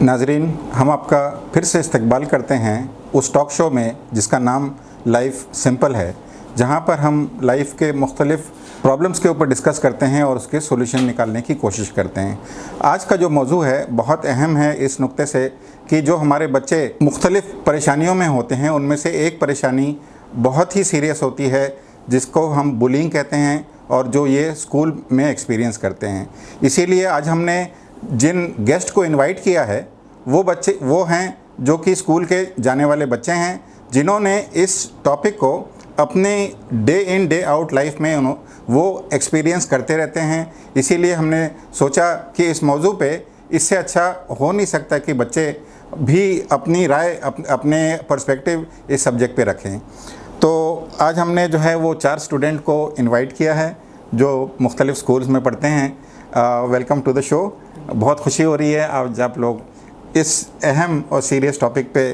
नाजरीन, हम आपका फिर से इस्तकबाल करते हैं उस टॉक शो में जिसका नाम लाइफ सिंपल है, जहां पर हम लाइफ के मुख्तलिफ़ प्रॉब्लम्स के ऊपर डिस्कस करते हैं और उसके सोल्यूशन निकालने की कोशिश करते हैं। आज का जो मौजू है बहुत अहम है इस नुक्ते से कि जो हमारे बच्चे मुख्तलिफ़ परेशानियों में होते हैं, उनमें से एक परेशानी बहुत ही सीरियस होती है जिसको हम बुलिंग कहते हैं और जो ये स्कूल में एक्सपीरियंस करते हैं। इसीलिए आज हमने जिन गेस्ट को इनवाइट किया है वो हैं जो कि स्कूल के जाने वाले बच्चे हैं, जिन्होंने इस टॉपिक को अपने day in day out life में वो एक्सपीरियंस करते रहते हैं। इसीलिए हमने सोचा कि इस मौजू पे इससे अच्छा हो नहीं सकता कि बच्चे भी अपनी राय अपने पर्सपेक्टिव इस सब्जेक्ट पे रखें। तो आज हमने जो है वो 4 स्टूडेंट को इनवाइट किया है जो मुख्तलिफ़ स्कूल्स में पढ़ते हैं। Welcome to the show. बहुत खुशी हो रही है आज आप लोग इस अहम और सीरियस टॉपिक पे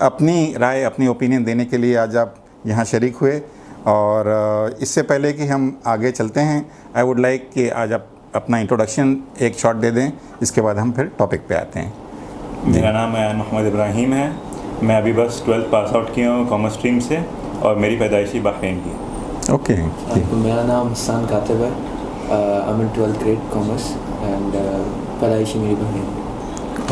अपनी राय अपनी ओपिनियन देने के लिए आज आप यहाँ शरीक हुए। और इससे पहले कि हम आगे चलते हैं, आई वुड लाइक कि आज आप अपना इंट्रोडक्शन एक शॉट दे दें, इसके बाद हम फिर टॉपिक पे आते हैं। मेरा नाम मोहम्मद इब्राहिम है। मैं अभी बस 12th पास आउट किया हूँ कॉमर्स स्ट्रीम से और मेरी पैदाइशी बहरीन की है। ओके। मेरा नाम हसन कातिब है। I am 12th grade commerce and पैदाइशी मेरी बहरीन।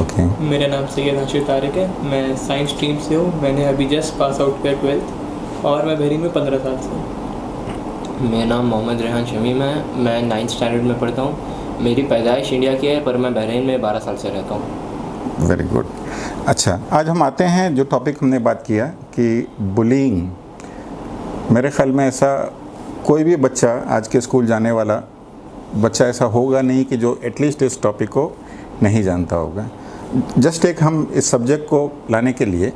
ओके। मेरा नाम सैयद हाशिर तारिक है। मैं साइंस स्ट्रीम से हूँ। मैंने अभी जस्ट पास आउट किया 12th और मैं बहरीन में 15 साल से हूँ। मेरा नाम मोहम्मद रेहान शमीम है। मैं 9th स्टैंडर्ड में पढ़ता हूँ। मेरी पैदाइश इंडिया की है पर मैं बहरीन में 12 साल से रहता हूँ। Very good. अच्छा, आज हम आते हैं जो टॉपिक हमने बात किया कि बुलिंग। मेरे ख्याल में ऐसा कोई भी बच्चा आज के स्कूल जाने वाला बच्चा ऐसा होगा नहीं कि जो एटलीस्ट इस टॉपिक को नहीं जानता होगा। जस्ट एक हम इस सब्जेक्ट को लाने के लिए,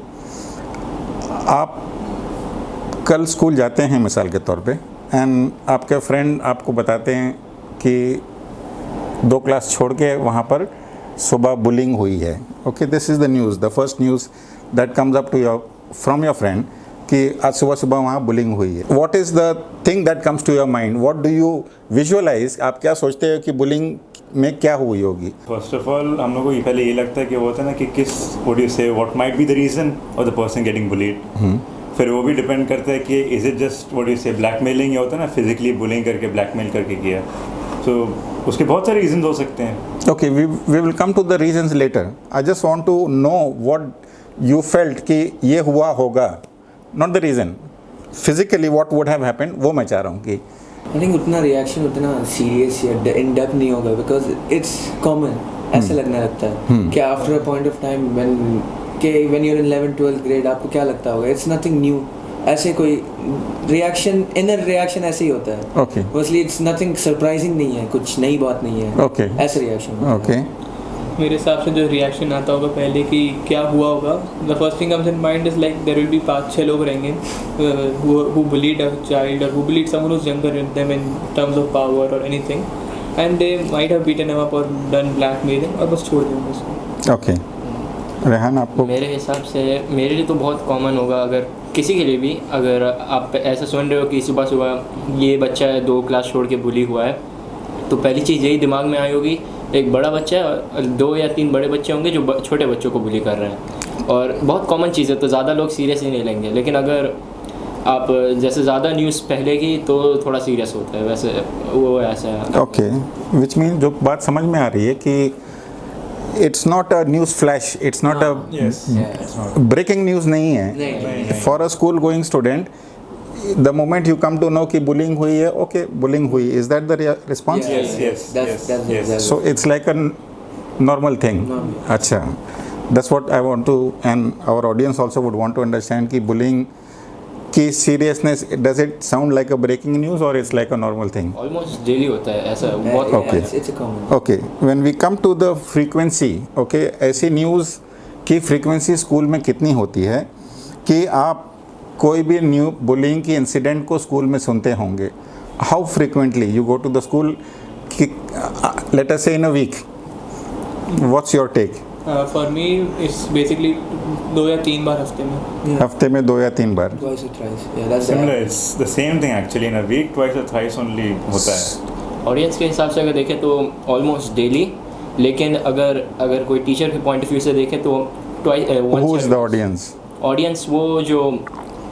आप कल स्कूल जाते हैं मिसाल के तौर पे एंड आपके फ्रेंड आपको बताते हैं कि 2 क्लास छोड़ के वहाँ पर सुबह बुलिंग हुई है। Okay, this is the news, the first news that comes up to your from your friend कि आज सुबह वहाँ बुलिंग हुई है। What is the thing that comes to your mind? What do you visualise? आप क्या सोचते हो कि बुलिंग में क्या हुई होगी? फर्स्ट ऑफ ऑल हम लोग को पहले ये लगता है कि वो होता है ना कि किस व्हाट यू से what might be the reason of the person getting bullied. फिर वो भी डिपेंड करता है कि is it just what you से ब्लैकमेलिंग, या होता है ना फिजिकली बुलिंग करके ब्लैकमेल करके किया। तो उसके बहुत सारे रीजंस हो सकते हैं। Okay, we will come to the reasons later. I just want to know what you felt कि ये हुआ होगा, not the reason. Physically what would have happened वो मैं चाह रहा हूँ कि आई थिंक उतना रिएक्शन उतना सीरियस या इन डेप्थ नहीं होगा बिकॉज इट्स कॉमन। ऐसा लगने लगता है कि after a point of time when you are in 11th 12th grade आपको क्या लगता होगा इट्स नथिंग न्यू। ऐसे कोई रिएक्शन, इनर रिएक्शन ऐसे ही होता है। Okay, mostly it's nothing surprising नहीं है, कुछ नई बात नहीं है। ओके, ऐसे रिएक्शन। ओके। मेरे हिसाब से जो रिएक्शन आता होगा पहले कि क्या हुआ होगा, the first thing comes in mind is like there will be 5-6 लोग रहेंगे who bullied a child or who bullied someone who's younger than them in terms of power or anything, and they might have beaten him up or done blackmailing और बस छोड़ देंगे उसको। Okay, Rehan आपको? मेरे हिसाब से मेरे लिए तो बहुत कॉमन होगा, अगर किसी के लिए भी, अगर आप ऐसा सुन रहे हो कि सुबह सुबह ये बच्चा है 2 क्लास छोड़ के बुली हुआ है, तो पहली चीज़ यही दिमाग में आई होगी, एक बड़ा बच्चा है, 2 या 3 बड़े बच्चे होंगे जो छोटे बच्चों को बुली कर रहे हैं। और बहुत कॉमन चीज़ है तो ज़्यादा लोग सीरियस ही नहीं लेंगे। लेकिन अगर आप जैसे ज़्यादा न्यूज़ पहले की तो थोड़ा सीरियस होता है, वैसे वो ऐसा है। ओके, विच मीन जो बात समझ में आ रही है कि it's not a news flash, it's not a breaking news नहीं है for a school going student. The moment you come to know कि बुलिंग हुई है, ओके बुलिंग हुई, is that the response? yes. So it's like a normal thing. अच्छा, that's what I want to, and our audience also would want to understand कि bullying की seriousness, does it sound like a breaking news or it's like a normal thing? Almost daily होता है ऐसा बहुत। Okay. It's a common. Okay, when we come to the frequency, okay, ऐसी news की frequency school में कितनी होती है कि आप कोई भी न्यू बुलिंग की इंसिडेंट को स्कूल में सुनते होंगे? How frequently you go to the school? Let us say in a week, what's your take? For me it's basically 2 या 3 बार हफ्ते में। हफ्ते में 2 या 3 बार? Twice or thrice. Yeah, that's Similar, it's the same thing actually in a week, twice or thrice only होता है। Audience के हिसाब से अगर देखें तो ऑलमोस्ट डेली, लेकिन अगर कोई टीचर के पॉइंट ऑफ व्यू से देखें तो who is the audience? Audience वो जो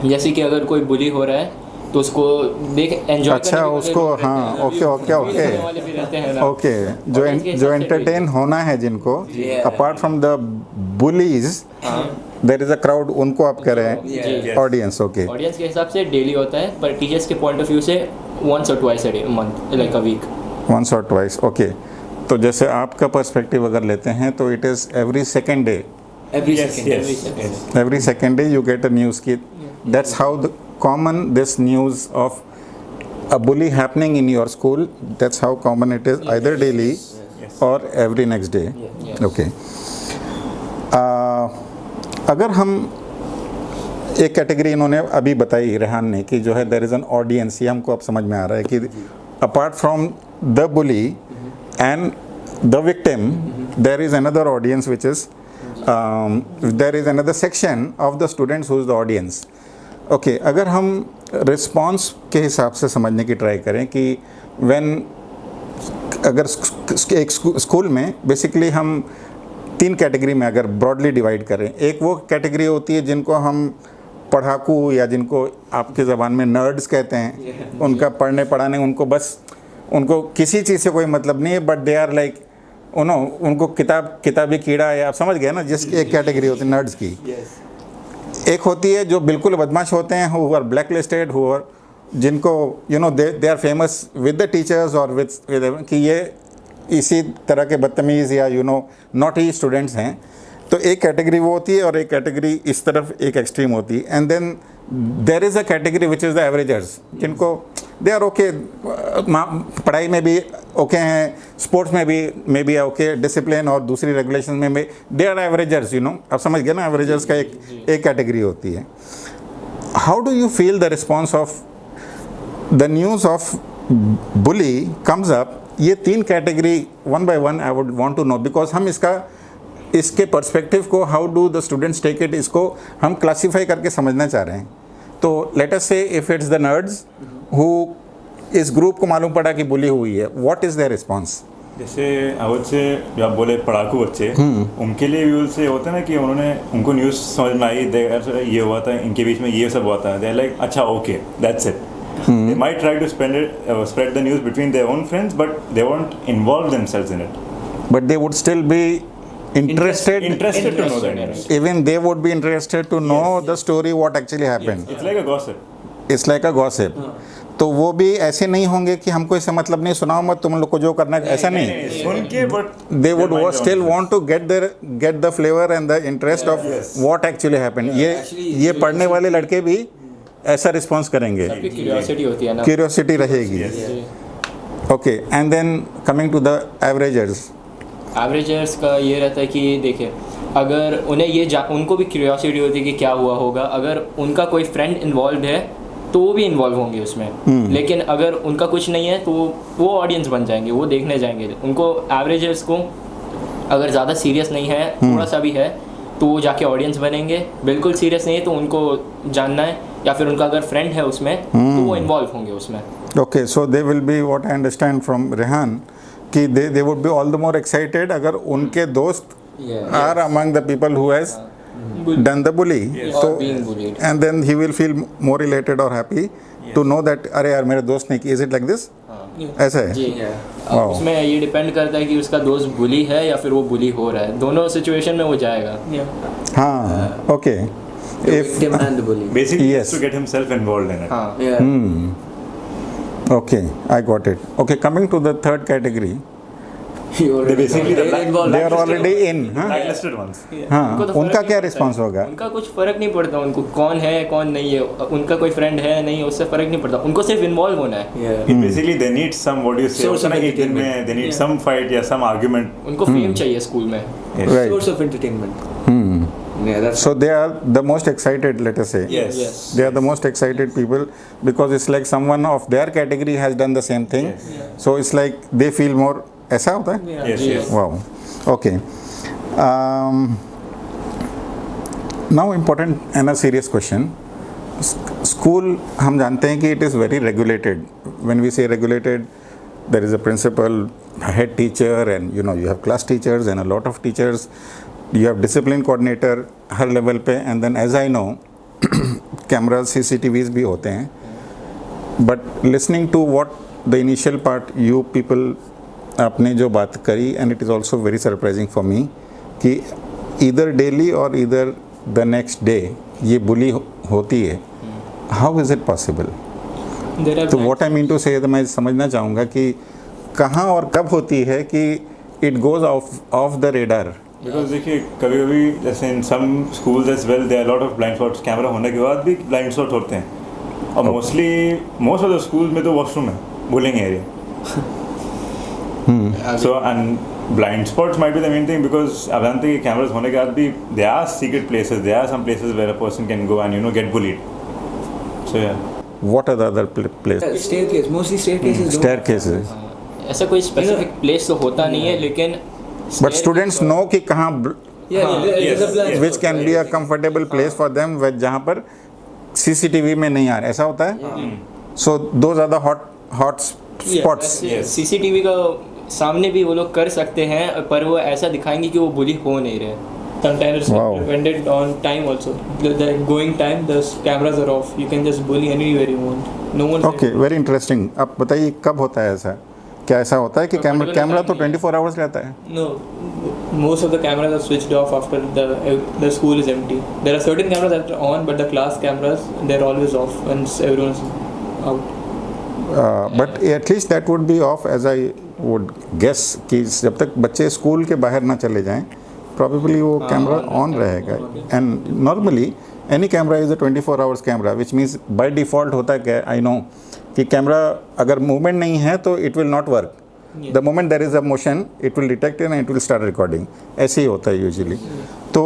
जैसे कि अगर कोई बुली हो रहा है तो उसको देख एंजॉय अच्छा उसको, हाँ, ओके ओके, जो एंटरटेन होना है जिनको, apart from the bullies there is a crowd, उनको आप कह रहे हैं ऑडियंस? ओके, ऑडियंस के हिसाब से डेली होता है, पर टीचर्स के पॉइंट ऑफ व्यू से once or twice a month, like a week. once or twice, okay. तो जैसे आपका पर्सपेक्टिव अगर लेते हैं तो it is every second day, every second day you get a news kit. That's how the common this news of a bully happening in your school, that's how common it is, either daily or every next day. Okay. अगर हम एक category इन्होंने अभी बताई रेहान ने कि जो है देयर इज़ एन ऑडियंस, ये हमको अब समझ में आ रहा है कि apart from the bully and the victim there is another audience which is there is another section of the students who is the audience. Okay, अगर हम रिस्पॉन्स के हिसाब से समझने की ट्राई करें कि when अगर एक स्कूल में बेसिकली हम 3 कैटेगरी में अगर ब्रॉडली डिवाइड करें, एक वो कैटेगरी होती है जिनको हम पढ़ाकू या जिनको आपके ज़बान में नर्ड्स कहते हैं, उनका पढ़ने पढ़ाने उनको किसी चीज़ से कोई मतलब नहीं है, बट दे आर लाइक उनको किताबी कीड़ा है, आप समझ गए ना, जिसकी एक कैटेगरी होती है नर्ड्स की। एक होती है जो बिल्कुल बदमाश होते हैं, who are blacklisted, who are जिनको they are famous with the teachers और विद कि ये इसी तरह के बदतमीज़ या नॉटी स्टूडेंट्स हैं। तो एक कैटेगरी वो होती है और एक कैटेगरी इस तरफ एक एक्सट्रीम होती है। And then there is a category which is the averagers, जिनको दे आर ओके, पढ़ाई में भी ओके हैं, स्पोर्ट्स में भी मे बी ओके, डिसिप्लिन और दूसरी रेगुलेशन में भी दे आर एवरेजर्स, आप समझ गए ना, एवरेजर्स का एक कैटेगरी होती है। How do you feel the response of the news of bully comes up? ये 3 category one by one I would want to know, because हम इसके पर्सपेक्टिव को, how do the students take it, इसको हम classify करके समझना चाह रहे हैं। तो लेट अस से if it's the nerds who इस ग्रुप को मालूम पड़ा कि बुली हुई है, व्हाट इज देयर रिस्पांस? जैसे आई से जो आप बोले पढ़ाकू बच्चे, उनके लिए व्यूल से होता है ना कि उनको न्यूज़ समझ में आई, ये हुआ था, इनके बीच में ये सब हुआ था, दे आर लाइक अच्छा okay that's it. They might try to spread the news between their own friends, but they won't involve themselves in it. But they would still be interested to know the news. Even they would be interested to know the story, what actually happened. It's like a gossip. It's like a gossip. तो वो भी ऐसे नहीं होंगे कि हमको इससे मतलब नहीं, सुनाओ मत, तुम लोग को जो करना है, ऐसा नहीं। सुन के but they would still want to get the flavor and the interest of what actually happened. ये पढ़ने वाले लड़के भी ऐसा रिस्पॉन्स करेंगे, क्यूरियोसिटी होती है ना, क्यूरियोसिटी रहेगी। Okay, and then coming to the averagers का ये रहता है कि देखिए, अगर उन्हें उनको भी क्यूरियोसिटी होती है कि क्या हुआ होगा, अगर उनका कोई फ्रेंड इन्वॉल्व है तो वो भी इन्वॉल्व होंगे उसमें। लेकिन अगर उनका कुछ नहीं है तो वो ऑडियंस बन जाएंगे, वो देखने जाएंगे। उनको एवरेजर्स को अगर ज़्यादा सीरियस नहीं है, थोड़ा सा भी है, तो वो जाके ऑडियंस बनेंगे। बिल्कुल सीरियस नहीं है तो उनको जानना है, या फिर उनका अगर फ्रेंड है उसमें तो वो इन्वॉल्व होंगे उसमें। Okay, so they will be, what I understand from Rehan, कि they would be all the more excited अगर उनके दोस्त are among the people who has done the bully, so being bullied, and then he will feel more elated or happy to know that अरे यार मेरे दोस्त ने की, is it like this? ऐसा है जी। उसमें ये डिपेंड करता है कि उसका दोस्त बुली है या फिर वो बुली हो रहा है, दोनों सिचुएशन में वो जाएगा। हाँ, okay, victim and the bully. Basically, Yes. to get himself involved in it. Yeah. Okay, I got it. Okay, coming to the third category, They basically They're involved. they are already in, हाँ? blacklisted ones. हाँ, उनका क्या response होगा? उनका कुछ फर्क नहीं पड़ता, उनको कौन है कौन नहीं है, उनका कोई फ्रेंड है नहीं, उससे फर्क नहीं पड़ता, उनको सिर्फ इन्वॉल्व होना है। Yeah. Basically, they need some, what do you say? Source of entertainment. They need some fight या some argument. उनको फेम चाहिए स्कूल में। Yes. Right. Source of entertainment. Yeah, that's So they are the most excited, let us say. Yes. Yes. They are the most excited people because it's like someone of their category has done the same thing. Yes. So it's like they feel more. ऐसा होता है? Yes. Yes. Wow. Okay. Now important and a serious question. School हम जानते हैं कि it is very regulated. When we say regulated, there is a principal, head teacher, and you have class teachers and a lot of teachers. You have discipline coordinator her level पे, and then as I know cameras CCTVs भी होते हैं. But listening to what the initial part you people आपने जो बात करी, and it is also very surprising for me कि either daily or either the next day ये bully होती है. How is it possible? तो what I mean to say मैं समझना चाहूँगा कि कहाँ और कब होती है कि it goes off the radar. Because देखिए कभी कभी जैसे in some schools as well there are a lot of blind spots. Camera होने के बाद भी blind spots होते हैं और most of the schools में तो washroom है, bullying area. So and blind spots might be the main thing because आप जानते हैं कि cameras होने के बाद भी there are secret places, there are some places where a person can go and get bullied. So yeah. What are the other places? Staircase, mostly staircases. Staircases. ऐसा कोई स्पेसिफिक प्लेस तो होता नहीं है, लेकिन But students know कि कहाँ There's a blind which can be a comfortable place for them जहाँ पर CCTV में नहीं आ रहा, ऐसा होता है. So those are the hot spots. CCTV का सामने भी वो लोग कर सकते हैं, पर वो ऐसा दिखाएंगे कि वो बुली हो नहीं रहे. Sometimes it's Wow. dependent on time also. The going time, the cameras are off. You can just bully anywhere you want. No one. Okay, very interesting. अब बताइए कब होता है ऐसा? क्या ऐसा होता है कि कैमरा तो 24 hours रहता है? No, most of the cameras are switched off after the school is empty. There are certain cameras that are on, but the class cameras they're always off when everyone's out. But at least that would be off as I would guess कि जब तक बच्चे school के बाहर ना चले जाएं, probably वो कैमरा ऑन रहेगा. And normally any camera is a 24 hours camera, which means by default होता है क्या, I know कि कैमरा अगर मूवमेंट नहीं है तो it will not work. The moment there is a motion, it will detect it and it will start recording. ऐसे ही होता है usually. तो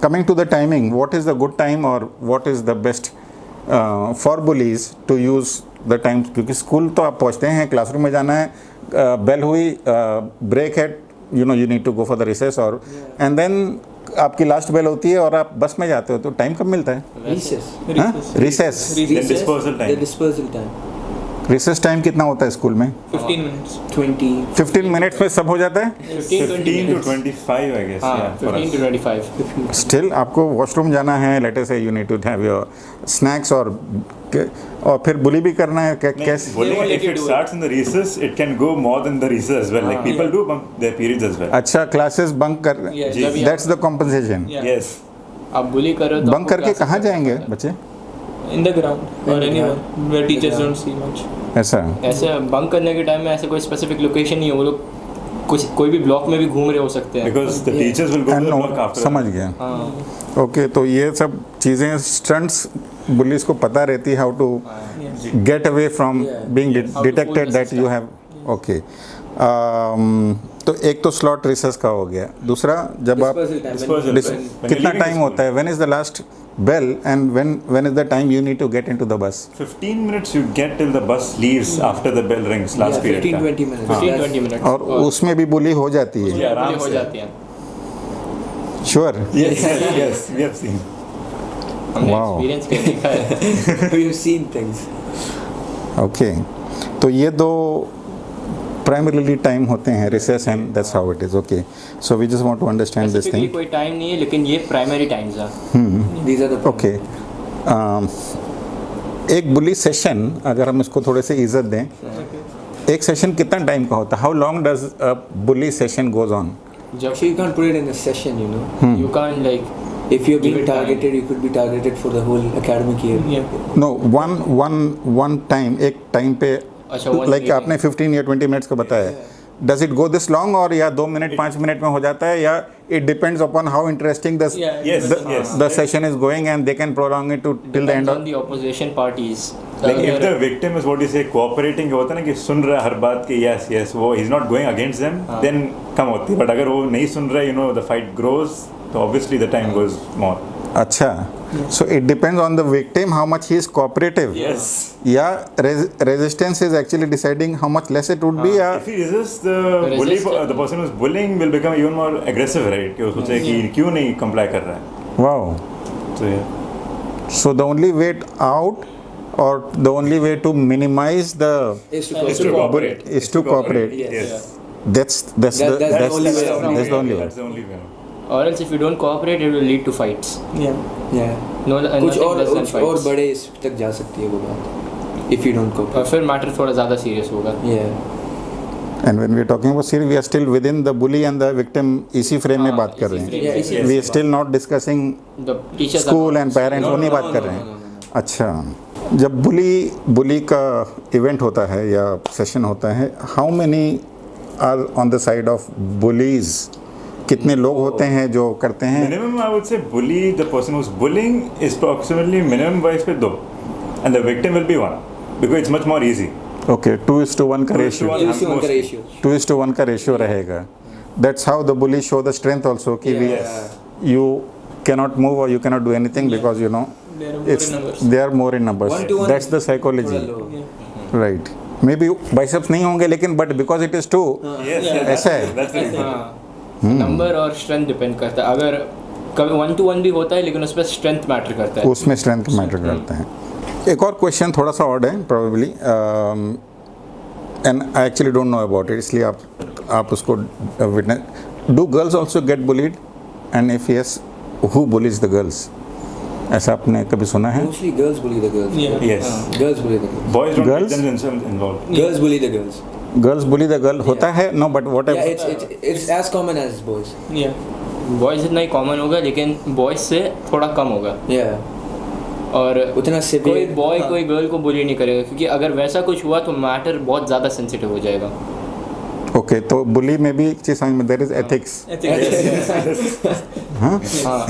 coming to the timing, what is the good time or what is the best for bullies to use the time? क्योंकि school तो आप पहुँचते हैं, classroom में जाना है, बेल हुई, ब्रेक है, you need to go for the recess or and then आपकी लास्ट बेल होती है और आप बस में जाते हो, तो टाइम कब मिलता है? Recess. Dispersal time. Recess time कितना होता है स्कूल में? 15 minutes. 15 मिनट्स में सब हो जाता है? 15 to 25 I guess. हाँ, Yeah, for 15 us. to 25. Still आपको वॉशरूम जाना है, let us say you need to have your snacks और फिर बुली भी करना है, कैसे? Bullying, won't let if you it do starts in the recess, it can go more than the recess as well. Like people do bunk their periods as well. अच्छा, classes bunk कर, Yes. That's the compensation. Yeah. Yes. आप बुली करो तो bunk करके कहाँ जाएंगे बच्चे? In the ground or anywhere where teachers don't see much. ऐसा ऐसे बंक करने के टाइम में ऐसे कोई स्पेसिफिक लोकेशन नहीं है, वो लोग कोई भी ब्लॉक में भी घूम रहे हो सकते हैं. Because the teachers will go to the no, block after. समझ गया. हाँ, ओके, तो ये सब चीज़ें स्टंट्स बुलिस को पता रहती है, how to get away from being How to detected fool the that you have. Okay, तो एक तो स्लॉट रिसेस का हो गया, दूसरा जब आप Dispersal Dis- time. When कितना you're leaving टाइम school. होता है? When is the last bell and when is the time you need to get into the bus? 15 minutes you get till the bus leaves after the bell rings. Last period. 15-20 minutes. 15-20 minute और उसमें भी बुली हो जाती है? Yeah, आराम बुली हो से. जाती है. Sure? Yes, we have seen. हमने Wow. एक्सपीरियंस कर देखा है. We've seen things. ओके, तो ये दो primarily टाइम होते हैं, recess and that's how it is. Okay, so we just want to understand this Specifically thing. कोई टाइम नहीं है, लेकिन ये प्राइमरी टाइम्स है. These are the ओके, एक बुली सेशन अगर हम इसको थोड़े से इज्जत दें, एक सेशन कितना टाइम का होता है? How long does a bully session goes on? जब Actually, you can't put it in a session, you know. You can't like If you're being Give it time. targeted, you could be targeted for the whole academic year. Yeah. No, one time, एक time पे, अच्छा, one like meeting. आपने 15 या 20 minutes का बताया, does it go this long और या 2 minute 5 minute में हो जाता है, या it depends upon how interesting the Yeah. Yes, yes. Session is going and they can prolong it to till the end on the opposition parties. Like if the victim is what you say cooperating, होता है ना कि सुन रहा है हर बात की, yes yes, वो he's not going against them, then कम होती है. But अगर वो नहीं सुन रहा है, the fight grows, तो obviously the time goes more. अच्छा, so it depends on the victim how much he is cooperative. Yes. या resistance is actually deciding how much less it would be. या If he resists, the person who's bullying will become even more aggressive, right? कि वो सोचे कि क्यों नहीं comply कर रहा है. wow, So yeah. so the only way out or the only way to minimize the Is to Is to cooperate. is to cooperate. Yes. That's That's the only way. that's the only way. That's the only way. or else if you don't cooperate it will lead to fights. Yeah. No, कुछ nothing less than और fights. बड़े इस तक जा सकती है वो बात. If you don't और cooperate. फिर मैटर थोड़ा ज़्यादा सीरियस होगा. Yeah. And when we are talking about serious, we are still within the bully and the victim. इसी फ्रेम में हाँ, बात कर इसी रहे frame हैं. में, इसी We are still not discussing The teachers school and parents वो नहीं बात कर रहे हैं. अच्छा, जब बुली का इवेंट होता है या सेशन होता है, how many are on the side of bullies? कितने लोग होते हैं जो करते हैं? Minimum, I would say, bully, the person who's bullying is approximately minimum wise पे 2, and the victim will be 1, because it's much more easy. Okay, 2:1 का 2:1. Ratio. 2:1 का ratio. 2:1 का रेशियो रहेगा. That's how the bully show the strength also कि you cannot move और you cannot do anything because you know They are more in numbers. they are more in numbers. 1-to-1 That's the psychology. थोड़ा low. Yeah. Right. Maybe biceps नहीं होंगे लेकिन but because it is 2 Yes, Yeah. that's ऐसा है. it. That's it. हाँ, number और strength depend करता है. अगर कभी 1-to-1 भी होता है लेकिन उस पर स्ट्रेंथ मैटर करता है. उसमें स्ट्रेंथ मैटर करता है. एक और क्वेश्चन थोड़ा सा ऑड है probably and I actually don't know about it, इसलिए आप उसको witness. Do girls also get bullied and if yes, who bullies the girls? ऐसा आपने कभी सुना है? Mostly girls bully the girls. Yeah. Yes. Girls bully the girls. Boys don't Girls? get themselves involved. Girls bully the girls. Girls bully the girl होता है? No, but what Yeah, if it's as common as boys. Yeah. Boys इतना ही common होगा लेकिन boys से थोड़ा कम होगा. Yeah. और उतना severe. कोई बॉय हाँ. कोई गर्ल को बुली नहीं करेगा क्योंकि अगर वैसा कुछ हुआ तो मैटर बहुत ज़्यादा सेंसिटिव हो जाएगा. ओके, तो बुली में भी एक चीज़ समझ में देयर इज एथिक्स. हाँ, हाँ,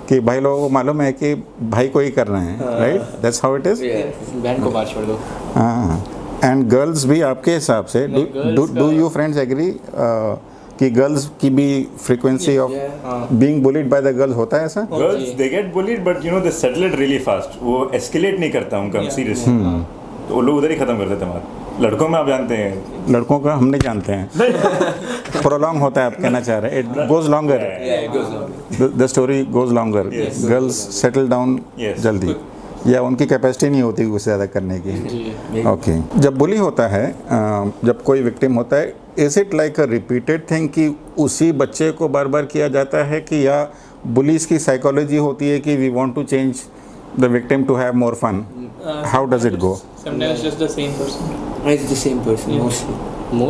कि भाई लोगों को मालूम है कि भाई को ही कर रहे हैं, right? That's how it is. Yeah. बहन को बाहर छोड़ दो. हाँ, एंड गर्ल्स भी आपके हिसाब से नहीं, girls डू का- यू फ्रेंड्स एग्री कि गर्ल्स की भी frequency of Yeah. Being bullied by the girls होता है ऐसा? Girls, Okay. they get bullied, but you know they settle it really fast. वो escalate नहीं करता उनका Yeah. seriously. तो वो लोग उधर ही खत्म कर देते हैं बात. लड़कों में आप जानते हैं. लड़कों का हम नहीं जानते हैं. प्रोलॉन्ग होता है, आप कहना चाह रहे हैं. It goes longer. Yeah, it goes on. The story goes longer. Yes. Girls settle down Yes. जल्दी, या उनकी कैपेसिटी नहीं होती कुछ ज़्यादा करने की. जी. ओके, जब बुली होता है, जब कोई विक्टिम होता है, is it like a repeated thing कि उसी बच्चे को बार बार किया जाता है कि या बुलीज की साइकोलॉजी होती है कि we want to change the victim to have more fun? How does it go? Sometimes just the same person. It's the same person Yeah. mostly.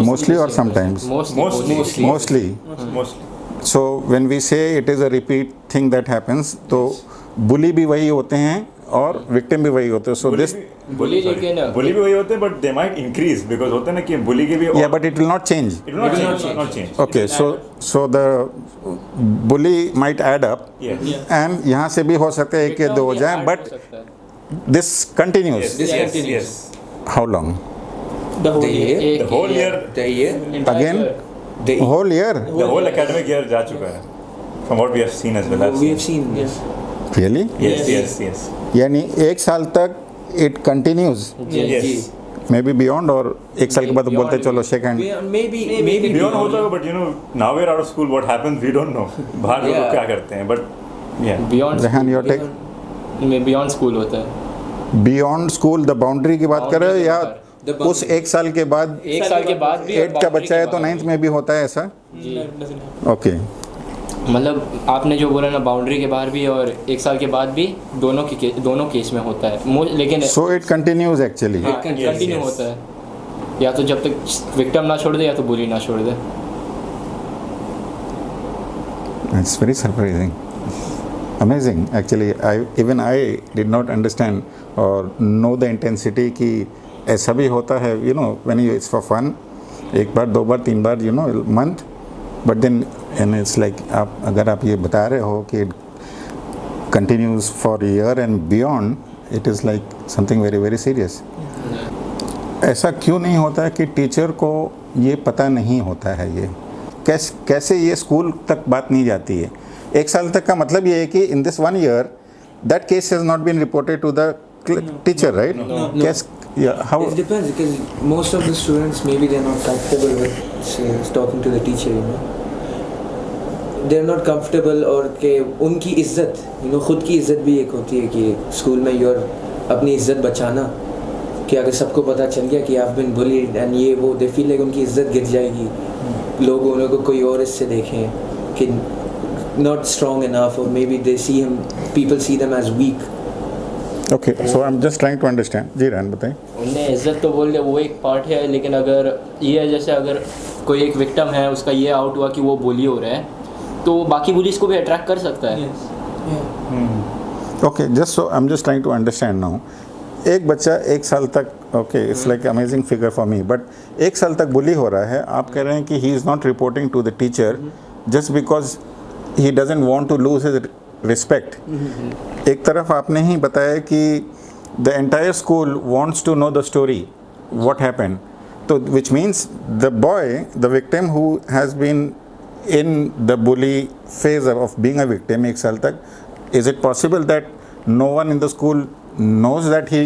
Mostly or sometimes? Mostly. Mostly. Mostly. So when we say it is a repeat thing that happens, तो बुली भी वही होते हैं और victim भी वही होते हैं. So this, Bully लेकिन bully भी वही होते हैं, but they might increase because होता है ना कि bully के भी yeah, but it will not change. it will not change. Okay, so the bully might add up, Yes. Yeah. and यहाँ से भी हो सकता है कि दो हो जाए, but this continues. Yes. This Yes. continues. Yes. How long? The whole The year. year. The whole year, The year. Again? The Whole year? the whole academic year जा चुका है. From what we have seen as well. I've we have seen. seen this. Really? Yes. Yes. Yes. Yes. यानी एक साल तक it continues, Yes. maybe beyond, और एक साल के बाद बोलते हैं, चलो शेक हैंड. Maybe Beyond होता होगा, but you know now we're out of school. What happens we don't know. बाहर लोग Yeah. क्या करते हैं, but yeah. Beyond Rehan, your take? में बियॉन्ड स्कूल होता है. बियॉन्ड स्कूल, द बाउंड्री की बात कर रहे हो, या The boundary. उस एक साल के बाद? एक साल के बाद भी 8 का बच्चा है तो 9th में भी होता है ऐसा? Doesn't happen. ओके. मतलब आपने जो बोला ना बाउंड्री के बाहर भी और एक साल के बाद भी दोनों केस में होता है. लेकिन सो इट कंटिन्यूज एक्चुअली. हाँ, Yes, कंटिन्यू yes. होता है या तो जब तक विक्टिम ना छोड़ दे या तो बुली ना छोड़ दे. It's very surprising, amazing. Actually, I did not understand or know the intensity कि ऐसा भी होता है. You know, when it's for fun, एक बार, दो बार, तीन बार, you know, month. But then, and it's like, अगर आप ये बता रहे हो कि it continues for a year and beyond, it is like something very very serious. ऐसा क्यों नहीं होता है कि टीचर को ये पता नहीं होता है? ये कैसे ये स्कूल तक बात नहीं जाती है? एक साल तक का मतलब ये है कि in this 1 year that case has not been reported to the teacher, right? How? It depends because most of the students maybe they're not comfortable with talking to the teacher, you know. They're not comfortable और के उनकी इज्जत, you know, खुद की इज्जत भी एक होती है कि स्कूल में योर अपनी इज्जत बचाना. कि अगर सबको पता चल गया कि आप बिन बुलीड एंड ये वो, दे फील लाइक उनकी इज्जत गिर जाएगी, लोग उन्हें को कोई और इससे देखें कि not strong enough, or maybe they see him, people see them as weak. Okay, so I am just trying to understand. जी रहन बताएं। उनने इज्जत तो बोल दिया, वो एक पार्ट है, लेकिन अगर ये है जैसे अगर कोई एक विक्टिम है, उसका ये आउट हुआ कि वो बुली हो रहा है, तो बाकी बुलीज को भी अट्रैक्ट कर सकता है। Okay, just so I am just trying to understand now. एक बच्चा 1 साल तक, okay, it's like amazing figure for me, but 1 साल तक बुली हो रहा है, आप कह रहे हैं कि he is not reporting to the teacher just because he doesn't want to lose his respect. एक तरफ आपने ही बताया कि the entire school wants to know the story what happened, तो which means the boy, the victim who has been in the bully phase of being a victim 1 साल तक, is it possible that no one in the school knows that he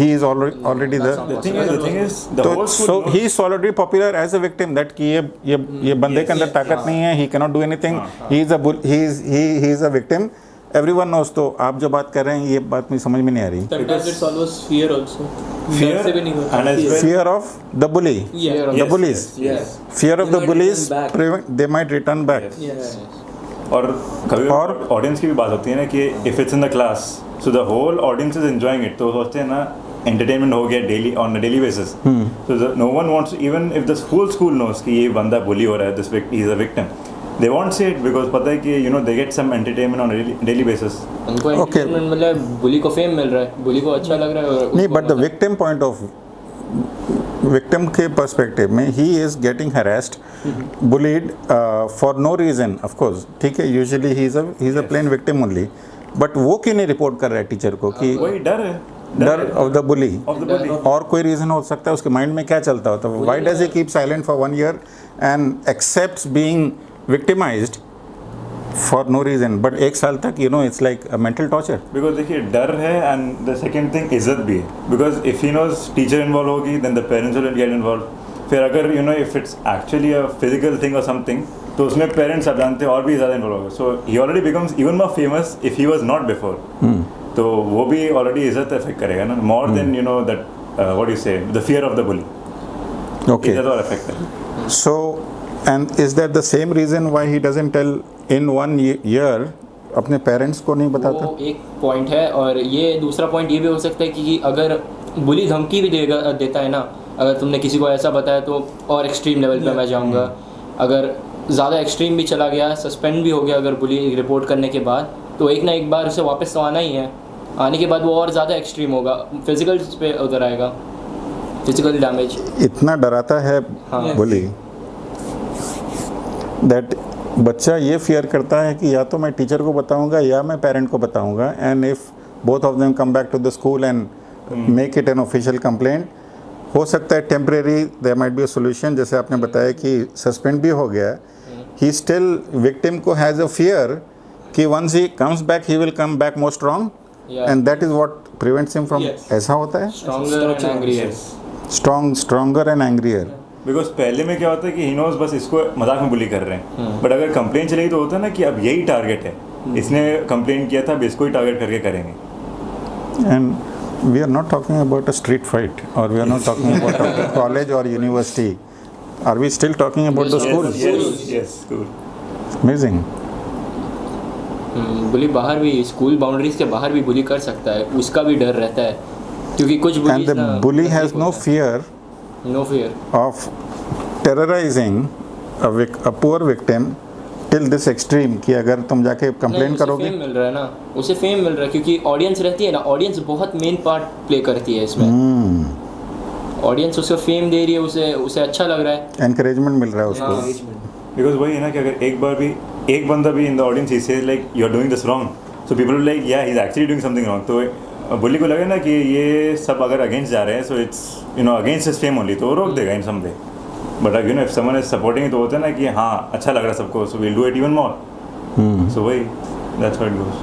is already the thing is the तो whole school so knows. he is already popular as a victim that कि ये बंदे के अंदर ताकत नहीं है, he cannot do anything, he is a victim, everyone knows। तो आप जो बात कर रहे हैं ये बात मुझे समझ में नहीं आ रही। Sometimes it's always fear also. Fear डर से भी नहीं होता। and as well Fear of the bully, Yeah. the bullies, Yes. fear of They the might bullies return back. prevent, they might return back। Yes. और कभी और audience की भी बात होती है ना कि if it's in the class so the whole audience is enjoying it, तो सोचते हैं ना एंटरटेनमेंट हो गया daily on a daily basis, so no one wants, even if the school knows कि ये बंदा बुली हो रहा है, this is a victim, they won't say it because पता है कि you know they get some entertainment on daily basis. उनको एंटरटेनमेंट मतलब बुली को फेम मिल रहा है, बुली को अच्छा लग रहा है। और नहीं, but the victim point of victim के पर्सपेक्टिव में he is getting harassed, bullied for no reason, of course, ठीक है, usually he is a plain victim only, but वो क्यों नहीं रिपोर्ट कर रहा है टीचर को कि वही डर है, डर of the bully, of the bully। और कोई रीजन हो सकता है उसके माइंड में क्या चलता होता है, why does he keep silent for 1 year and accepts being victimised for no reason, but 1 साल तक you know it's like a mental torture. Because देखिए डर है एंड द सेकेंड थिंग इज्जत भी है, because if he knows teacher involve होगी then the parents will get involve, फिर अगर you know if it's actually a physical thing और समथिंग तो उसमें पेरेंट्स आप जानते हैं और भी ज़्यादा इन्वॉल्व होगा, so he already becomes even more famous if he was not before, तो वो भी ऑलरेडी इज्जत अफेक्ट करेगा ना, more than you know that what you say the fear of the bully, okay, इज्जत और अफेक्ट है। so and is that the same reason why he doesn't tell in 1 year अपने पेरेंट्स को नहीं बताता? वो एक पॉइंट है, और ये दूसरा पॉइंट ये भी हो सकता है कि अगर बुली धमकी भी देता है ना, अगर तुमने किसी को ऐसा बताया तो और एक्सट्रीम लेवल पे मैं जाऊंगा, अगर ज़्यादा एक्सट्रीम भी चला गया, सस्पेंड भी हो गया अगर बुली रिपोर्ट करने के बाद, तो एक ना एक बार उसे वापस तो आना ही है, आने के बाद वो और ज़्यादा एक्सट्रीम होगा, फिजिकल पे उधर आएगा, फिजिकल डैमेज। इतना डराता है बुली दैट बच्चा ये फियर करता है कि या तो मैं टीचर को बताऊंगा या मैं पेरेंट को बताऊंगा, and if both of them come back to the school and make it an official complaint, हो सकता है temporary there might be a solution, जैसे आपने बताया कि सस्पेंड भी हो गया, ही स्टिल विक्टिम को हैज़ अ फियर कि once he comes back he will come back more strong, and that is what prevents him from, ऐसा होता है, स्ट्रॉन्गर एंड एंग्रियर। बिकॉज पहले में क्या होता है कि ही नोज बस इसको मजाक में बुली कर रहे हैं, बट अगर कंप्लेन चलेगी तो होता है ना कि अब यही टारगेट है, इसने कंप्लेन किया था, अब इसको ही टारगेट करके करेंगे। And we are not talking about a street fight, or we are not talking about a college or university. Are we still talking about the school? Yes, school. Amazing. बुली बाहर भी, school boundaries के बाहर भी बुली कर सकता है, उसका भी डर रहता है, क्योंकि कुछ And the bully has no fear of terrorizing a poor victim till this extreme कि अगर तुम जाके कंप्लेन करोगे, फेम मिल रहा है ना, उसे फेम मिल रहा है, क्योंकि ऑडियंस रहती है ना, ऑडियंस बहुत मेन पार्ट प्ले करती है इसमें, ऑडियंस उसको फेम दे रही है, उसे अच्छा लग रहा है, एनकरेजमेंट मिल रहा है उसको। बिकॉज वही है ना कि अगर एक बंदा भी in the audience he says like you are doing this wrong, so people will like yeah he is actually doing something wrong, तो बुली को लगे ना कि ये सब अगर अगेंस्ट जा रहे हैं, so it's you know against his fame only, तो वो रोक देगा in some way, but you know if someone is supporting तो होता है ना कि हाँ अच्छा लग रहा है सबको, so will do it even more, so वही दैट्स हाउ इट गोस।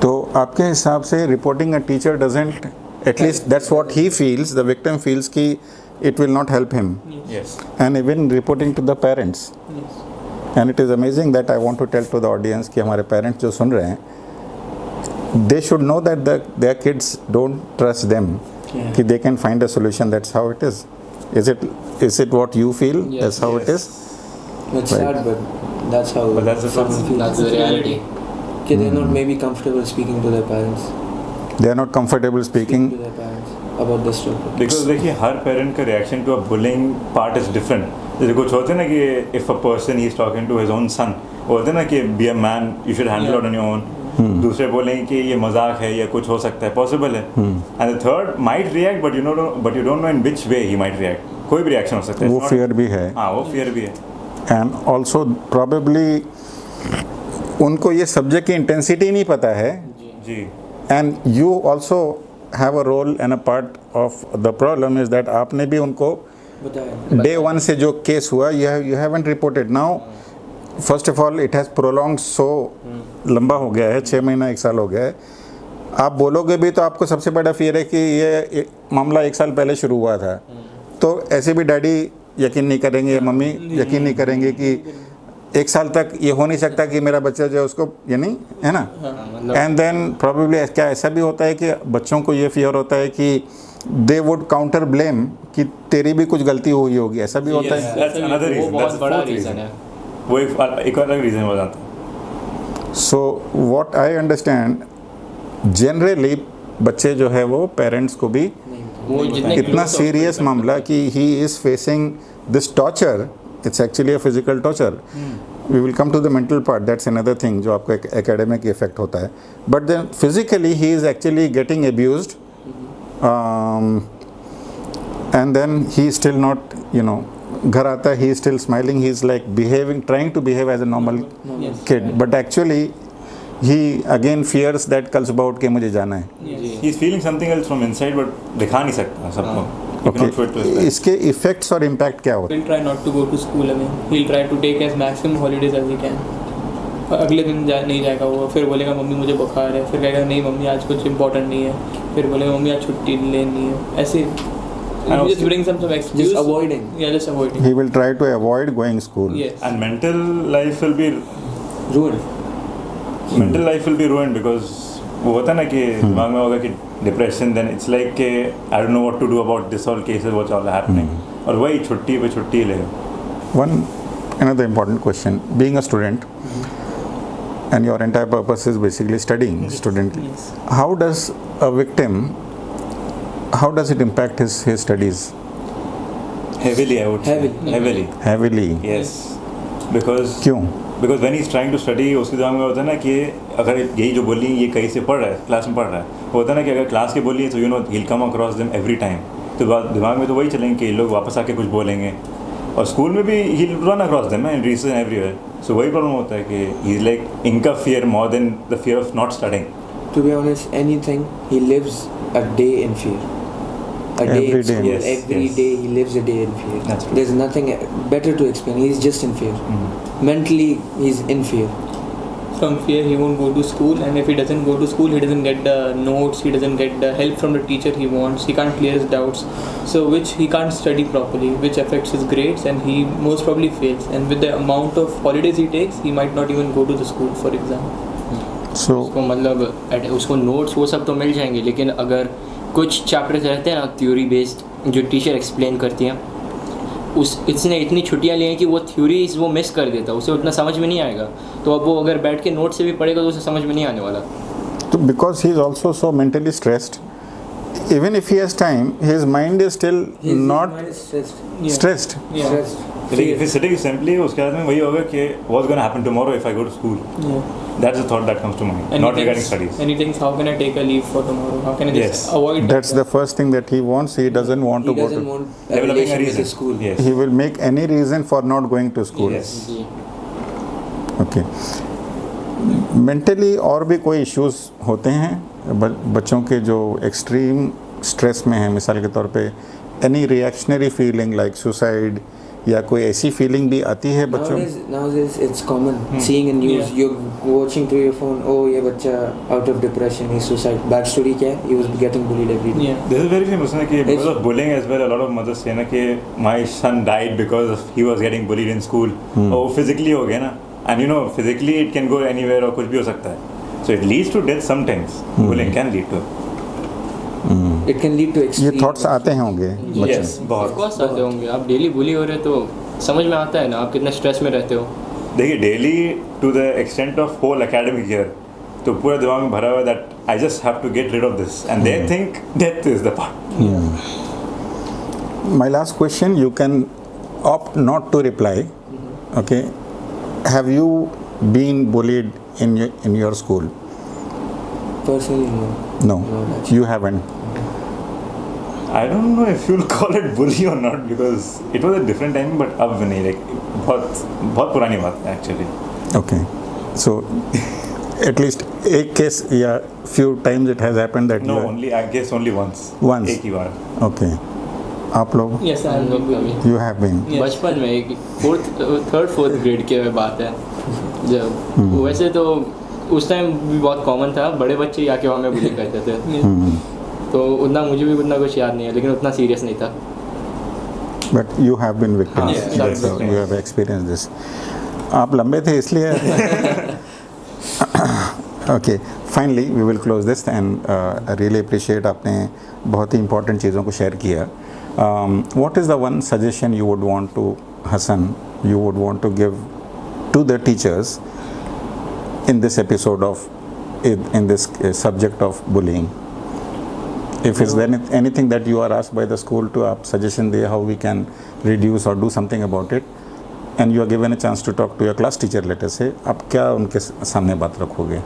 तो आपके हिसाब से reporting a teacher doesn't, at least that's what he feels, the victim feels कि it will not help him, yes, and even reporting to the parents, and it is amazing that I want to tell to the audience कि हमारे parents जो सुन रहे हैं, they should know that their kids don't trust them, कि they can find a solution. That's how it is. Is it what you feel? Yes, That's how it yes. is. It's Right. sad, but that's how But that's the someone truth. feels. That's the reality. Okay, they're not maybe comfortable speaking to their parents. They are not comfortable speaking. To their parents about this topic. Because देखिए हर parent का reaction to a bullying part is different. जैसे कुछ होते हैं ना कि if a person he is talking to his own son, बोलते हैं ना कि be a man, you should handle it on your own. दूसरे बोलेंगे कि ये मजाक है या कुछ हो सकता है, पॉसिबल है. And the third might react but you don't know in which way he might react. कोई भी रिएक्शन हो सकता है. वो फियर भी है. हाँ, वो फियर भी है. एंड ऑल्सो प्रॉबेबली उनको ये सब्जेक्ट की इंटेंसिटी नहीं पता है. जी. And you also have a role and a part of the problem is that आपने भी उनको बताया. डे वन से जो केस हुआ you haven't reported. Now first of all it has prolong so लंबा हो गया है, 6 महीना 1 साल हो गया है. आप बोलोगे भी तो आपको सबसे बड़ा फियर है कि ये मामला 1 साल पहले शुरू हुआ था. तो ऐसे भी डैडी यकीन नहीं करेंगे, मम्मी यकीन नहीं करेंगे कि 1 साल तक ये हो नहीं सकता कि मेरा बच्चा जो है उसको ये नहीं है ना. एंड देन प्रोबेबली क्या ऐसा भी होता है कि बच्चों को ये फियर होता है कि दे वुड काउंटर ब्लेम कि तेरी भी कुछ गलती हुई होगी. ऐसा भी होता है. That's another वो reason. बहुत That's the बड़ा fourth रीज़न reason. है. वो एक अलग रीज़न हो जाता है. So what I understand generally बच्चे जो है वो पेरेंट्स को भी वो जितने इतना close सीरियस hospital मामला कि he is facing this torture. It's actually a physical torture. We will come to the mental part. That's another thing जो आपको एक एकेडमिक इफेक्ट होता है. But then physically he is actually getting abused and then he is still not घर आता है, he is still smiling, he is like behaving, trying to behave as a normal kid. But actually he again fears that कल सुबह उठ के मुझे जाना है. He's feeling something else from inside but दिखा नहीं सकता सबको. You cannot show it to his parents. इसके इफेक्ट्स और इम्पैक्ट क्या होते हैं? He'll try not to go to school again. He'll try to take as maximum holidays as he can. अगले दिन नहीं जाएगा वो, फिर बोलेगा मम्मी मुझे बुखार है, फिर कहेगा नहीं मम्मी आज कुछ इंपॉर्टेंट नहीं है, फिर बोलेगा मम्मी आज छुट्टी लेनी है. ऐसे just bring some excuse. Just avoiding. Yeah, just avoiding. He will try to avoid going school. Yes. And mental life will be Ruined. ruined because वो होता है ना कि दिमाग में होगा कि डिप्रेशन. देन इट्स लाइक कि I don't know what to do about this all cases what's all happening. और वही छुट्टी पे छुट्टी लेगा. One another important question: being a student, and your entire purpose is basically studying, student. Yes. How does a victim? How does it impact his studies? Heavily, I would say. Heavily. Heavily. Yes. Because क्यों? Because when he is trying to study उसके दिमाग में होता है ना कि अगर यही जो बोली ये कहीं से पढ़ रहा है, क्लास में पढ़ रहा है, होता है ना कि अगर क्लास के बोली है तो you know he come across them every time. तो दिमाग में तो वही चलेंगे कि ये लोग वापस आके कुछ बोलेंगे. और स्कूल में भी he run across them and reason everywhere. So वही प्रॉब्लम होता है कि ही इज लाइक इनका fear more than the fear of not studying. To be honest, anything, he lives a day in fear. A day Every in day. school, Yes, every yes. day he lives a day in fear. That's right. There's nothing better to explain. He's just in fear. Mentally, he's in fear. From fear he won't go to school, and if he doesn't go to school he doesn't get the notes, he doesn't get the help from the teacher he wants, he can't clear his doubts, so which he can't study properly, which affects his grades and he most probably fails. And with the amount of holidays he takes, he might not even go to the school for exam. So उसको मतलब उसको notes वो सब तो मिल जाएंगे, लेकिन अगर कुछ चैप्टर्स रहते हैं ना थ्योरी बेस्ड जो टीचर एक्सप्लेन करती हैं, इसने इतनी छुट्टियां ली हैं कि वो थ्योरीज वो मिस कर देता, उसे उतना समझ में नहीं आएगा. तो अब वो अगर बैठ के नोट से भी पढ़ेगा तो उसे समझ में नहीं आने वाला. because he is also so mentally stressed, even if he has time, his mind is still not His mind is stressed. Yeah. stressed. Yeah. Stressed. If he's sitting simply उसके हाथ में वही होगा कि what's going to happen tomorrow if I go to school. Yeah. That's the thought that comes to mind. And Not he regarding thinks- studies. And he thinks, how can I take a leave for tomorrow? How can I just Yes. avoid That's the first thing that he wants. He doesn't want He to go doesn't to. want a Developing a relation with reason. his school. Yes. He will make any reason for not going to school. Yes. जी. Okay. Mentally और भी कोई issues होते हैं बच्चों के जो extreme stress में हैं? मिसाल के तौर पे any reactionary feeling like suicide या कोई ऐसी फीलिंग भी आती है बच्चों? Nowadays it's common seeing in news. Yeah. You're watching through your phone. Oh, ये बच्चा out of depression, he suicide. Backstory क्या है? He was getting bullied every day. Yeah. This is very famous ना कि because of bullying as well, a lot of mothers say ना कि my son died because of he was getting bullied in school. और physically हो गया ना, and you know physically it can go anywhere और कुछ भी हो सकता है. So it leads to death sometimes. Bullying can lead to. It can lead to ये extreme. थॉट्स आते होंगे बच्चों Yes, में। बहुत। ऑफकोर्स आते होंगे। आप डेली बुली हो रहे हो तो समझ में आता है ना आप कितने स्ट्रेस में रहते हो। देखिए daily to the extent of whole academic year तो पूरा दिमाग में भरा हुआ है that I just have to get rid of this and they think death is the part. My last question, you can opt not to reply. Okay, have you been bullied in your school? Personally, no. No, No, actually. you haven't. I don't know if you'll call it bully or not because it was a different time but अब नहीं like बहुत पुरानी बात है actually। Okay, so at least एक case या few times it has happened that No, you only I guess only once। Once. एक ही बार। okay, आप लोग Yes, I हम लोग का भी you have been Yes. बचपन में एक थर्ड फोर्थ ग्रेड की बात है जब वैसे तो उस टाइम भी बहुत कॉमन था, बड़े बच्चे आके हमें बुली करते थे तो उतना मुझे भी उतना कुछ याद नहीं है लेकिन उतना सीरियस नहीं था। but you have been victims, Yes, that's yes, how yes. you have experienced this. आप लंबे थे इसलिए okay, finally we will close this and I really appreciate आपने बहुत ही important चीज़ों को share किया। What is the one suggestion you would want to Hassan, you would want to give to the teachers in this episode of in this subject of bullying? If is there anything that you are asked by the school to आप suggestion they how we can reduce or do something about it, and you are given a chance to talk to your class teacher later से, आप क्या उनके सामने बात रखोगे?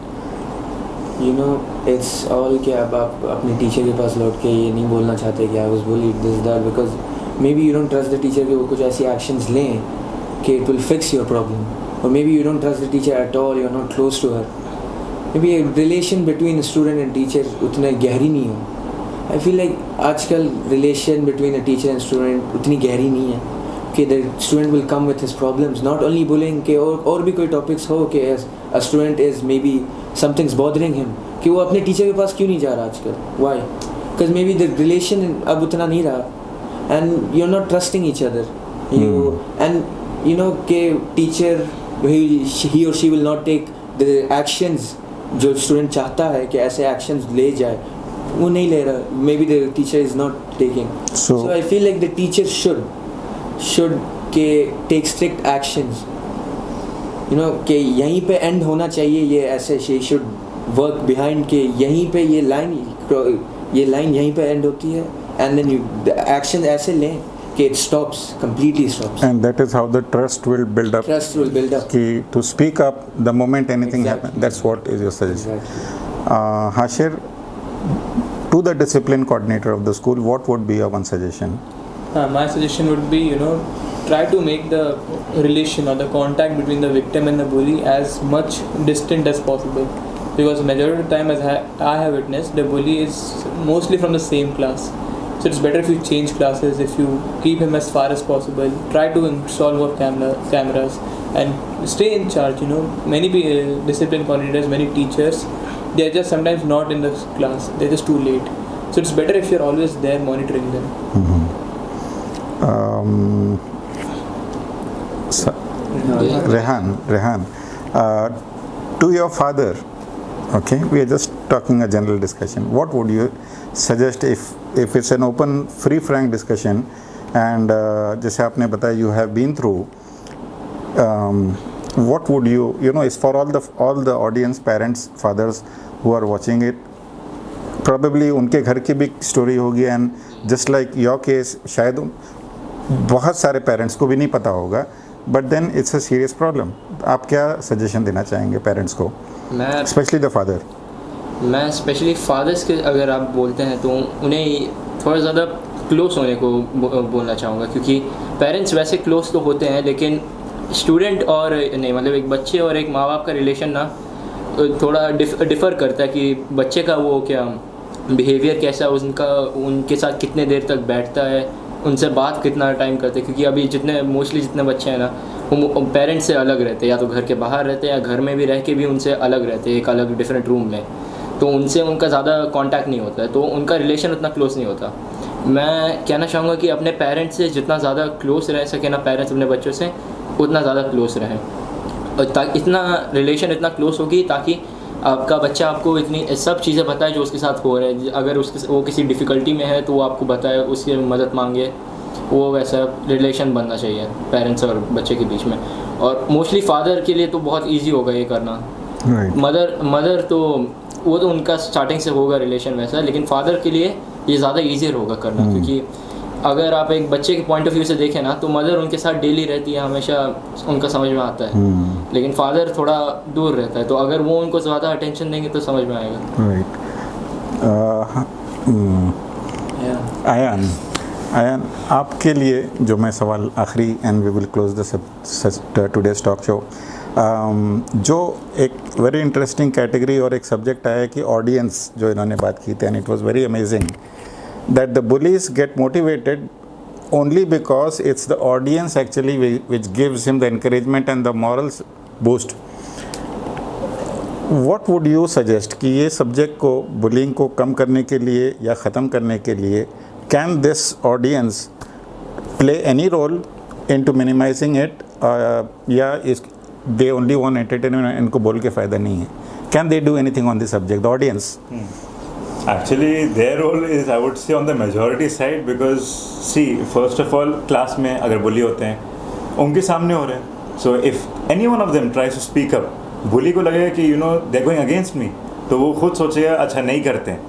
You know, it's all कि अब आप अपने टीचर के पास लौट के ये नहीं बोलना चाहते कि I was bullied this that because maybe you don't trust the teacher कि वो कुछ ऐसी actions लें कि it will fix your problem, or maybe you don't trust the teacher at all, you're not close to her. Maybe a relation between student and teacher उतने गहरी नहीं हो। I feel like आजकल relation between a teacher and student उतनी गहरी नहीं है कि the student will come with his problems, not only bullying के और भी कोई topics हो कि a student is maybe something's bothering him कि वो अपने teacher के पास क्यों नहीं जा रहा आजकल, why? Because maybe the relation अब उतना नहीं रहा and you're not trusting each other, and you know कि teacher he or she will not take the actions जो student चाहता है कि ऐसे actions ले जाए वो नहीं ले रहा, maybe the teacher is not taking, so I feel like the teacher should के take strict actions, you know कि यहीं पे end होना चाहिए ये ऐसे, she should work behind के यहीं पे ये line यहीं पे end होती है and then the action ऐसे लें कि it stops, completely stops, And that is how the trust will build up. trust will build up. कि to speak up the moment anything Exactly. happens, that's what is your suggestion. Exactly. Hashir, to the discipline coordinator of the school, what would be your one suggestion? My suggestion would be, try to make the relation or the contact between the victim and the bully as much distant as possible. Because majority of the time, as I have witnessed, the bully is mostly from the same class. So it's better if you change classes, if you keep him as far as possible. Try to install more cameras and stay in charge. Many discipline coordinators, many teachers, they are just sometimes not in the class. They're just too late. So it's better if you're always there monitoring them. Rehan, to your father, okay, we are just talking a general discussion. What would you suggest if it's an open, free, frank discussion, and जैसे आपने बताया you have been through, what would you is for all the audience, parents, fathers who are watching it, probably उनके घर की भी story होगी and just like your case शायद बहुत सारे पेरेंट्स को भी नहीं पता होगा, but then it's a serious problem. आप क्या सजेशन देना चाहेंगे पेरेंट्स को, स्पेशली द फादर? मैं स्पेशली फादर्स के अगर आप बोलते हैं तो उन्हें थोड़ा ज़्यादा क्लोज होने को बोलना चाहूँगा, क्योंकि पेरेंट्स वैसे क्लोज तो होते हैं लेकिन स्टूडेंट और नहीं, मतलब एक बच्चे और एक माँ बाप का रिलेशन ना थोड़ा डिफ़र करता है कि बच्चे का वो क्या बिहेवियर कैसा, उनके साथ कितने देर तक बैठता है, उनसे बात कितना टाइम करते हैं. क्योंकि अभी मोस्टली जितने बच्चे हैं ना वो पेरेंट्स से अलग रहते हैं, या तो घर के बाहर रहते हैं या घर में भी रह के भी उनसे अलग रहते हैं, एक अलग डिफरेंट रूम में, तो उनसे उनका ज़्यादा कांटेक्ट नहीं होता है, तो उनका रिलेशन उतना क्लोज नहीं होता. मैं कहना चाहूँगा कि अपने पेरेंट्स से जितना ज़्यादा क्लोज रह सके ना पेरेंट्स अपने बच्चों से, उतना ज़्यादा क्लोज रहें, और इतना रिलेशन इतना क्लोज होगी ताकि आपका बच्चा आपको इतनी सब चीज़ें बताए जो उसके साथ हो रहा है, अगर वो किसी डिफ़िकल्टी में है तो वो आपको बताए, उसकी मदद मांगे, वो वैसा रिलेशन बनना चाहिए पेरेंट्स और बच्चे के बीच में। और मोस्टली फादर के लिए तो बहुत इजी होगा ये करना। मदर तो वो तो उनका स्टार्टिंग से होगा रिलेशन वैसा, लेकिन फादर के लिए ये ज़्यादा ईजियर होगा करना, क्योंकि अगर आप एक बच्चे के पॉइंट ऑफ व्यू से देखें ना तो मदर उनके साथ डेली रहती है, हमेशा उनका समझ में आता है, लेकिन फादर थोड़ा दूर रहता है, तो अगर वो उनको ज़्यादा अटेंशन देंगे तो समझ में आएगा। आयान, आपके लिए जो मैं सवाल आखिरी, and we will close the today's talk show, जो एक वेरी इंटरेस्टिंग कैटेगरी और एक सब्जेक्ट आया कि ऑडियंस जो इन्होंने बात की थी, and it was very amazing that the bullies get motivated only because it's the audience actually which gives him the encouragement and the morals boost. What would you suggest कि ये subject को, bullying को कम करने के लिए या ख़त्म करने के लिए, can this audience play any role into minimizing it, या they only want entertainment, इनको बोल के फ़ायदा नहीं है? Can they do anything on this subject, the audience? Actually, their role is, I would say, on the majority side, because see, first of all, class में अगर bully होते हैं, उनके सामने हो रहे हैं, so if any one of them tries to speak up, bully को लगेगा कि they're going against me, तो वो खुद सोचेगा अच्छा नहीं करते हैं,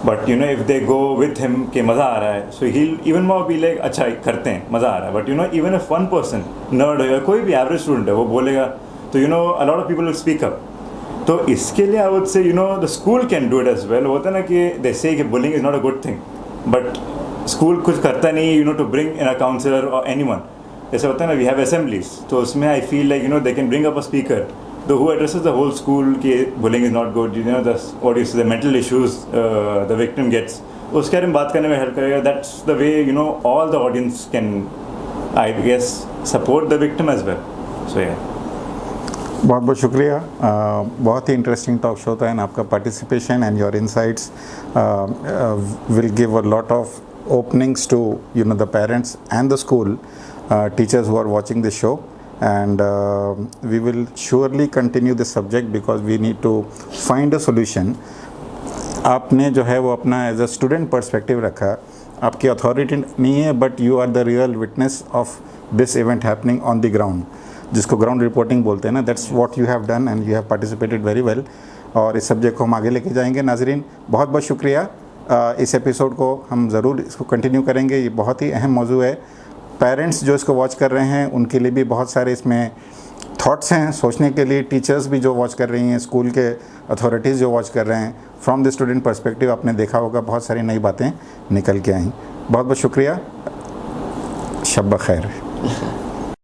but if they go with him कि मज़ा आ रहा है, so he'll even more be like अच्छा करते हैं, मज़ा आ रहा है, but even if one person nerd है, कोई भी average student है, वो बोलेगा, तो a lot of people will speak up. तो इसके लिए I would say the school can do it as well. होता है ना कि दे से कि bullying is not a good thing, but school कुछ करता नहीं to bring in a counsellor और एनीवन। जैसे होता है ना, वी हैव असेंबलीज, तो उसमें I feel like they can bring up a speaker who addresses the whole school कि bullying is not good, the mental issues the victim gets, उसके बारे में बात करने में हेल्प करेगा। That's the way all the audience can, I guess, support the victim as well. So yeah, बहुत बहुत शुक्रिया, बहुत ही इंटरेस्टिंग टॉक शो था, एंड आपका participation and your insights will give a lot of openings to the parents and the school teachers who are watching this show, and we will surely continue this subject because we need to find a solution. आपने जो है वो अपना as a student perspective रखा, आपकी authority नहीं है, but you are the real witness of this event happening on the ground, जिसको ग्राउंड रिपोर्टिंग बोलते हैं ना। That's what you have done and you have participated very well, और इस सब्जेक्ट को हम आगे लेके जाएंगे। नाजरीन, बहुत बहुत शुक्रिया। इस एपिसोड को हम ज़रूर इसको कंटिन्यू करेंगे, ये बहुत ही अहम मौजू है। पेरेंट्स जो इसको वॉच कर रहे हैं उनके लिए भी बहुत सारे इसमें थॉट्स हैं सोचने के लिए, टीचर्स भी जो वॉच कर रही हैं, स्कूल के अथॉरिटीज़ जो वॉच कर रहे हैं, फ्रॉम द स्टूडेंट पर्सपेक्टिव आपने देखा होगा बहुत सारी नई बातें निकल के आई। बहुत बहुत शुक्रिया, शब खैर।